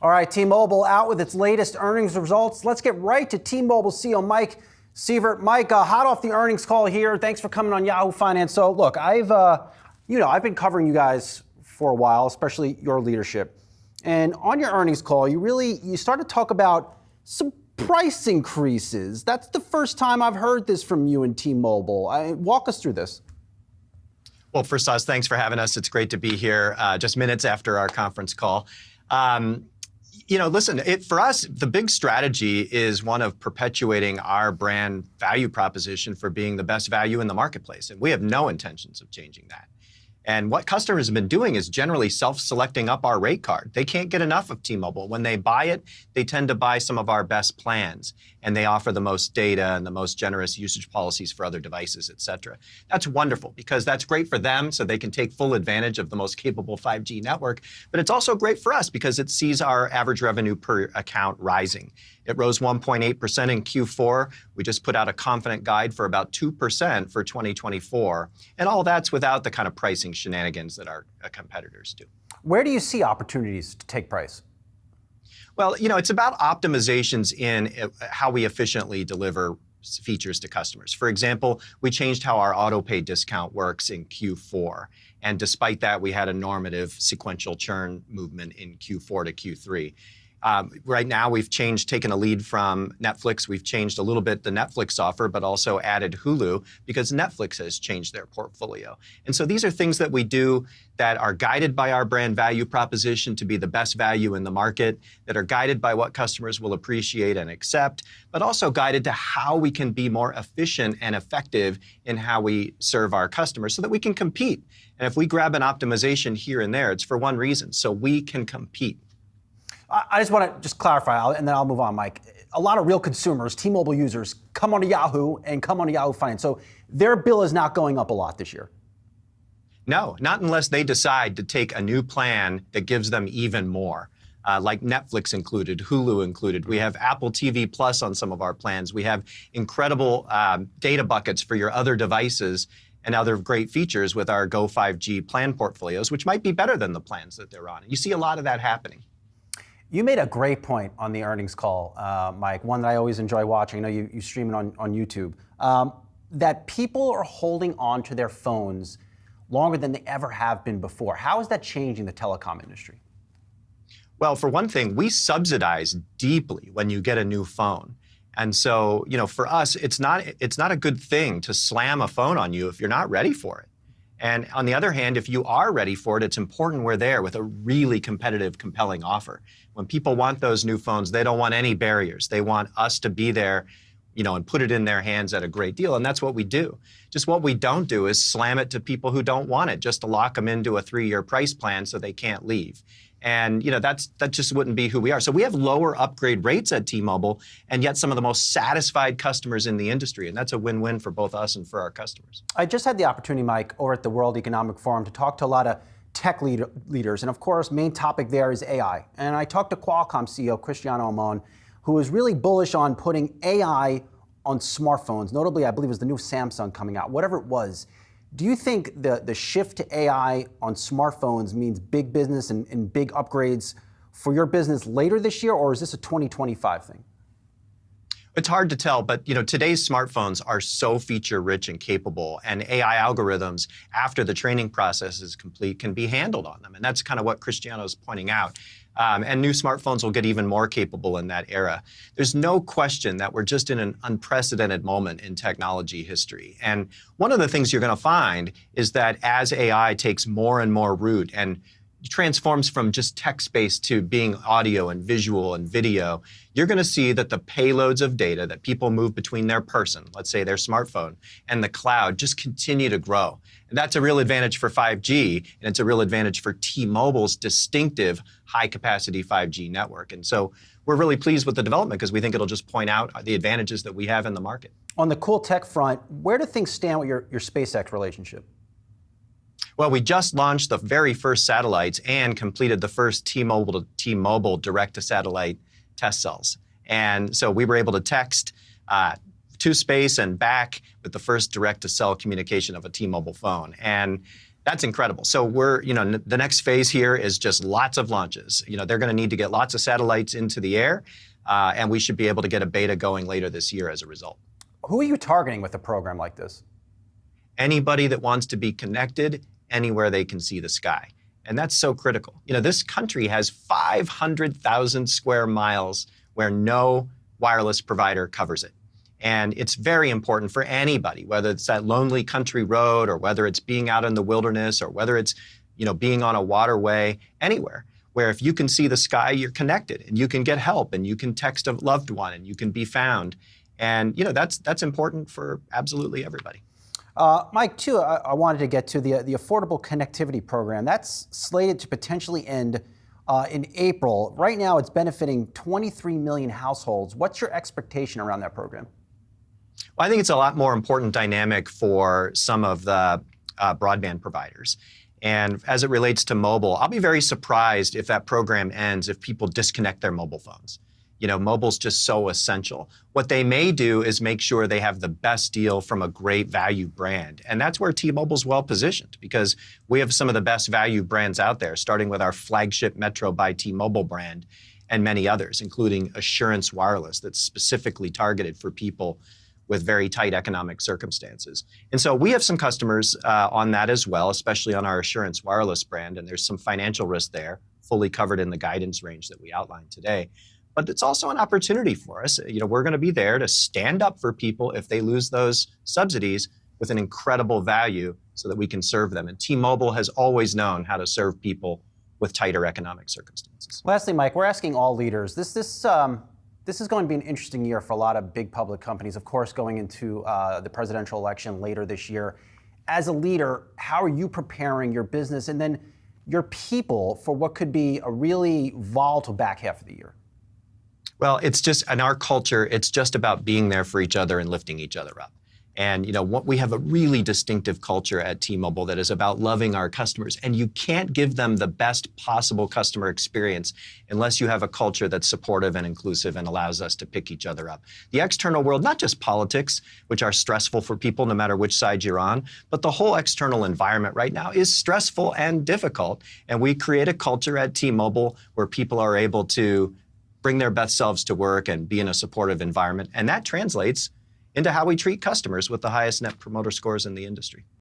All right, T-Mobile out with its latest earnings results. Let's get right to T-Mobile CEO Mike Sievert. Mike, hot off the earnings call here. Thanks for coming on Yahoo Finance. So, look, I've been covering you guys for a while, especially your leadership. And on your earnings call, you started to talk about some price increases. That's the first time I've heard this from you and T-Mobile. Walk us through this. Well, first, thanks for having us. It's great to be here just minutes after our conference call. Listen, for us, the big strategy is one of perpetuating our brand value proposition for being the best value in the marketplace. And we have no intentions of changing that. And what customers have been doing is generally self-selecting up our rate card. They can't get enough of T-Mobile. When they buy it, they tend to buy some of our best plans, and they offer the most data and the most generous usage policies for other devices, et cetera. That's wonderful because that's great for them so they can take full advantage of the most capable 5G network. But it's also great for us because it sees our average revenue per account rising. It rose 1.8% in Q4. We just put out a confident guide for about 2% for 2024. And all that's without the kind of pricing shenanigans that our competitors do. Where do you see opportunities to take price? Well, it's about optimizations in how we efficiently deliver features to customers. For example, we changed how our auto pay discount works in Q4. And despite that, we had a normative sequential churn movement in Q4 to Q3. Right now, we've taken a lead from Netflix. We've changed a little bit the Netflix offer, but also added Hulu because Netflix has changed their portfolio. And so these are things that we do that are guided by our brand value proposition to be the best value in the market, that are guided by what customers will appreciate and accept, but also guided to how we can be more efficient and effective in how we serve our customers so that we can compete. And if we grab an optimization here and there, it's for one reason, so we can compete. I just want to clarify, and then I'll move on, Mike. A lot of real consumers, T-Mobile users, come onto Yahoo and come onto Yahoo Finance. So their bill is not going up a lot this year. No, not unless they decide to take a new plan that gives them even more, like Netflix included, Hulu included. We have Apple TV Plus on some of our plans. We have incredible data buckets for your other devices and other great features with our Go 5G plan portfolios, which might be better than the plans that they're on. You see a lot of that happening. You made a great point on the earnings call, Mike, one that I always enjoy watching. I know you stream it on YouTube, that people are holding on to their phones longer than they ever have been before. How is that changing the telecom industry? Well, for one thing, we subsidize deeply when you get a new phone. And so, for us, it's not a good thing to slam a phone on you if you're not ready for it. And on the other hand, if you are ready for it, it's important we're there with a really competitive, compelling offer. When people want those new phones, they don't want any barriers. They want us to be there, and put it in their hands at a great deal. And that's what we do. Just what we don't do is slam it to people who don't want it, just to lock them into a 3-year price plan so they can't leave. And that just wouldn't be who we are. So we have lower upgrade rates at T-Mobile, and yet some of the most satisfied customers in the industry. And that's a win-win for both us and for our customers. I just had the opportunity, Mike, over at the World Economic Forum to talk to a lot of tech leaders. And of course, main topic there is AI. And I talked to Qualcomm CEO Cristiano Amon, who is really bullish on putting AI on smartphones. Notably, I believe it was the new Samsung coming out, whatever it was. Do you think the shift to AI on smartphones means big business and big upgrades for your business later this year, or is this a 2025 thing? It's hard to tell, but today's smartphones are so feature-rich and capable, and AI algorithms, after the training process is complete, can be handled on them. And that's kind of what Cristiano's pointing out. And new smartphones will get even more capable in that era. There's no question that we're just in an unprecedented moment in technology history. And one of the things you're going to find is that as AI takes more and more root and transforms from just text-based to being audio and visual and video, you're going to see that the payloads of data that people move between their person, let's say their smartphone, and the cloud just continue to grow. And that's a real advantage for 5G, and it's a real advantage for T-Mobile's distinctive high-capacity 5G network. And so we're really pleased with the development because we think it'll just point out the advantages that we have in the market. On the cool tech front, where do things stand with your SpaceX relationship? Well, we just launched the very first satellites and completed the first T-Mobile to T-Mobile direct-to-satellite test cells. And so we were able to text to space and back with the first direct-to-cell communication of a T-Mobile phone. And That's incredible. So we're, the next phase here is just lots of launches. They're going to need to get lots of satellites into the air, and we should be able to get a beta going later this year as a result. Who are you targeting with a program like this? Anybody that wants to be connected anywhere they can see the sky. And that's so critical. This country has 500,000 square miles where no wireless provider covers it. And it's very important for anybody, whether it's that lonely country road or whether it's being out in the wilderness or whether it's, being on a waterway, anywhere, where if you can see the sky, you're connected and you can get help and you can text a loved one and you can be found. And, that's important for absolutely everybody. Mike, too, I wanted to get to the Affordable Connectivity Program. That's slated to potentially end in April. Right now, it's benefiting 23 million households. What's your expectation around that program? Well, I think it's a lot more important dynamic for some of the broadband providers. And as it relates to mobile, I'll be very surprised if that program ends if people disconnect their mobile phones. Mobile's just so essential. What they may do is make sure they have the best deal from a great value brand. And that's where T-Mobile's well positioned because we have some of the best value brands out there, starting with our flagship Metro by T-Mobile brand and many others, including Assurance Wireless that's specifically targeted for people with very tight economic circumstances. And so we have some customers on that as well, especially on our Assurance Wireless brand, and there's some financial risk there, fully covered in the guidance range that we outlined today. But it's also an opportunity for us. We're going to be there to stand up for people if they lose those subsidies with an incredible value so that we can serve them. And T-Mobile has always known how to serve people with tighter economic circumstances. Lastly, Mike, we're asking all leaders. This is going to be an interesting year for a lot of big public companies, of course, going into the presidential election later this year. As a leader, how are you preparing your business and then your people for what could be a really volatile back half of the year? Well, it's just, in our culture, it's just about being there for each other and lifting each other up. And we have a really distinctive culture at T-Mobile that is about loving our customers. And you can't give them the best possible customer experience unless you have a culture that's supportive and inclusive and allows us to pick each other up. The external world, not just politics, which are stressful for people no matter which side you're on, but the whole external environment right now is stressful and difficult. And we create a culture at T-Mobile where people are able to bring their best selves to work and be in a supportive environment. And that translates into how we treat customers with the highest net promoter scores in the industry.